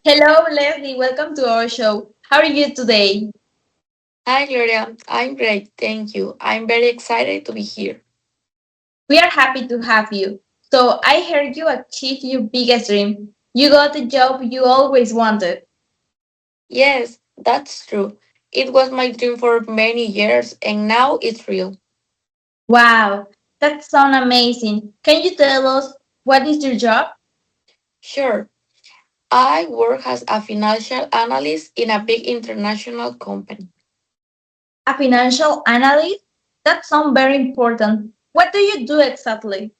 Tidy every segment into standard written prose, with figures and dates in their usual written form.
Hello, Leslie. Welcome to our show. How are you today? Hi, Gloria. I'm great, thank you. I'm very excited to be here. We are happy to have you. So, I heard you achieved your biggest dream. You got the job you always wanted. Yes, that's true. It was my dream for many years, and now it's real. Wow, that sounds amazing. Can you tell us what is your job? Sure, I work as a financial analyst in a big international company. A financial analyst? That sounds very important. What do you do exactly?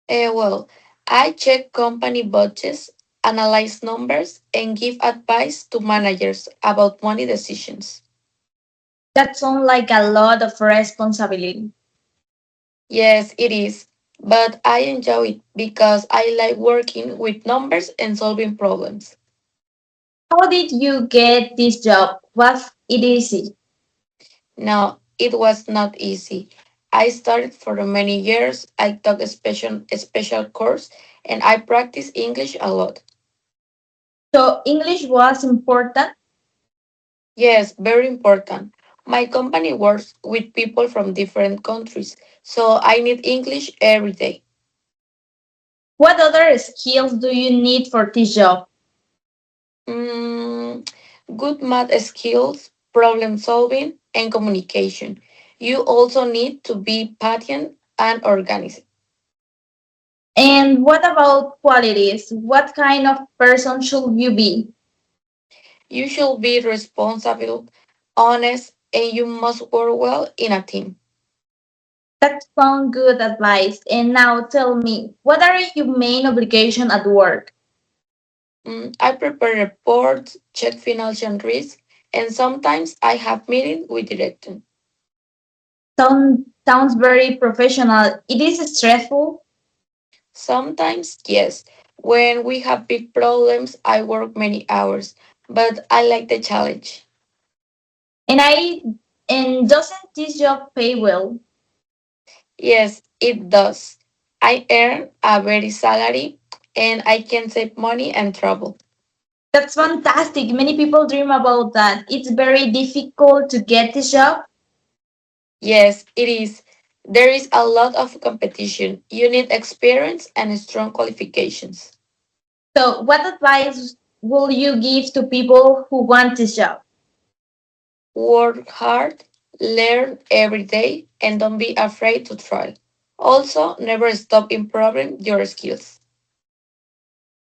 Well, I check company budgets, analyze numbers, and give advice to managers about money decisions. That sounds like a lot of responsibility. Yes, it is, but I enjoy it because I like working with numbers and solving problems. How did you get this job? Was it easy? No, it was not easy. I started for many years. I took a special course and I practiced English a lot. So, English was important. Yes, very important. My company works with people from different countries, so I need English every day. What other skills do you need for this job? Mm, Good math skills, problem solving, and communication. You also need to be patient and organized. And what about qualities? What kind of person should you be? You should be responsible, honest, and you must work well in a team. That's some good advice. And now tell me, what are your main obligations at work? I prepare reports, check financial risk, and sometimes I have meetings with directors. Sounds very professional. It is stressful. Sometimes, yes, when we have big problems, I work many hours, but I like the challenge. And I and doesn't this job pay well? Yes, it does. I earn a very salary and I can save money and travel. That's fantastic. Many people dream about that. It's very difficult to get this job. Yes, it is. There is a lot of competition. You need experience and strong qualifications. So, what advice will you give to people who want this job? Work hard, learn every day, and don't be afraid to try. Also, never stop improving your skills.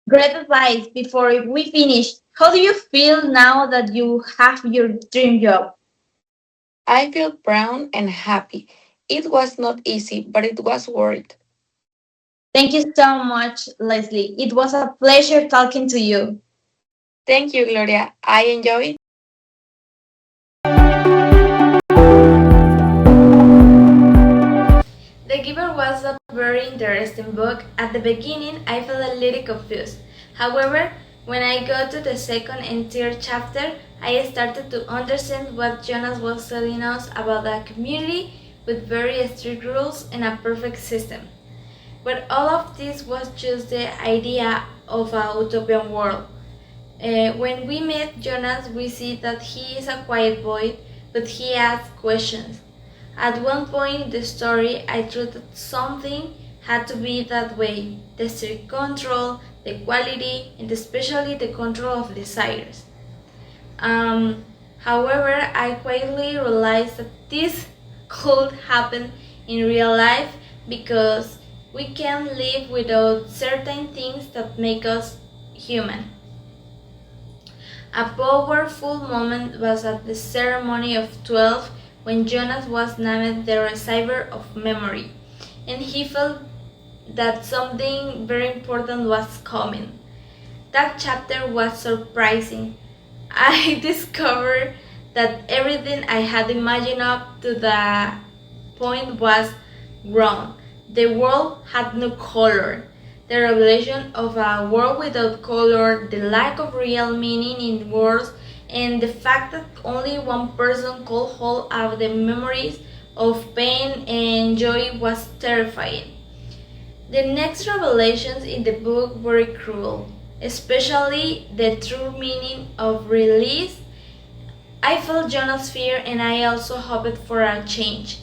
Great advice. Before we finish, how do you feel now that you have your dream job? I feel proud and happy. It was not easy, but it was worth it. Thank you so much, Leslie. It was a pleasure talking to you. Thank you, Gloria. I enjoyed. The Giver was a very interesting book. At the beginning, I felt a little confused. However, when I got to the second and third chapter, I started to understand what Jonas was telling us about a community with very strict rules and a perfect system. But all of this was just the idea of a utopian world. When we meet Jonas, we see that he is a quiet boy, but he asks questions. At one point in the story, I thought that something had to be that way: the strict control, the quality, and especially the control of desires. Um, However, I quietly realized that this could happen in real life because we can live without certain things that make us human. A powerful moment was at the ceremony of 12 when Jonas was named the receiver of memory, and he felt that something very important was coming. That chapter was surprising. I discovered that everything I had imagined up to that point was wrong. The world had no color. The revelation of a world without color, the lack of real meaning in words, and the fact that only one person could hold up the memories of pain and joy was terrifying. The next revelations in the book were cruel. especially the true meaning of release. I felt Jonah's fear and I also hoped for a change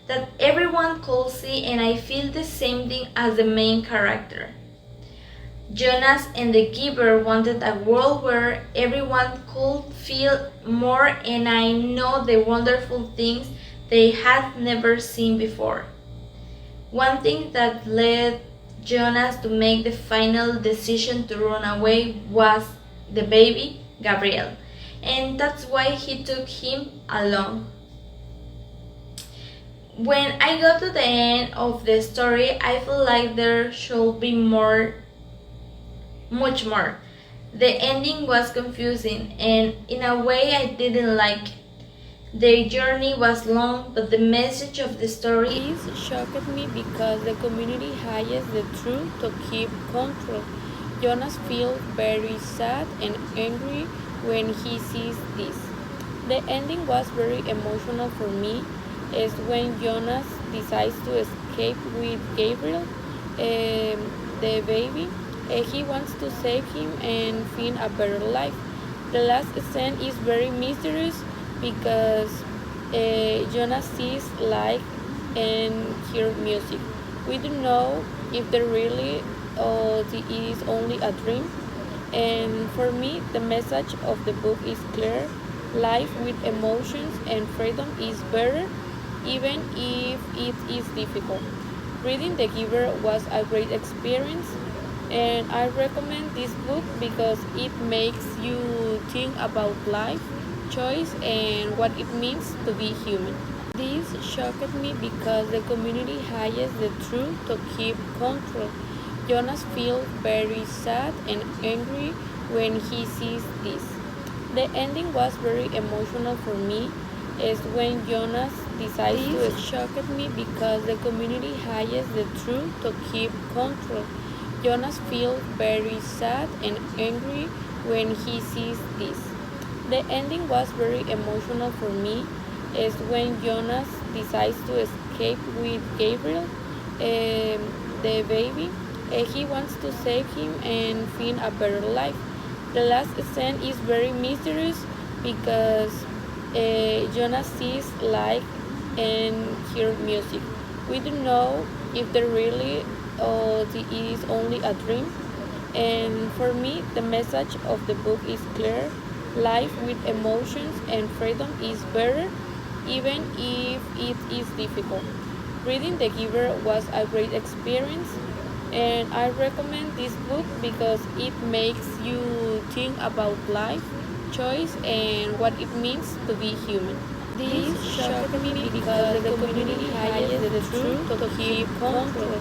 that everyone could see, and I feel the same thing as the main character. Jonas and the Giver wanted a world where everyone could feel more and I know the wonderful things they had never seen before. One thing that led Jonas to make the final decision to run away was the baby, Gabriel, and that's why he took him along. When I got to the end of the story, I feel like there should be much more. The ending was confusing and in a way I didn't like it. Their journey was long, but the message of the story This shocked me because the community hides the truth to keep control. Jonas feels very sad and angry when he sees this. The ending was very emotional for me, as when Jonas decides to escape with Gabriel, the baby. He wants to save him and find a better life. The last scene is very mysterious because Jonas sees light and hears music. We don't know if they really or it is only a dream. And for me, the message of the book is clear. Life with emotions and freedom is better, even if it is difficult. Reading The Giver was a great experience, and I recommend this book because it makes you think about life, choice, and what it means to be human. This shocked me because the community hides the truth to keep control. Jonas feels very sad and angry when he sees this. The ending was very emotional for me, as when Jonas decides to shocked me because the community hides the truth to keep control. Jonas feels very sad and angry when he sees this. The ending was very emotional for me, as when Jonas decides to escape with Gabriel, the baby. He wants to save him and find a better life. The last scene is very mysterious because Jonas sees light and hears music. We don't know if they really or it is only a dream. And for me, the message of the book is clear. Life with emotions and freedom is better, even if it is difficult. Reading The Giver was a great experience, and I recommend this book because it makes you think about life, choice, and what it means to be human. This shocked me because the community hides the truth to keep control.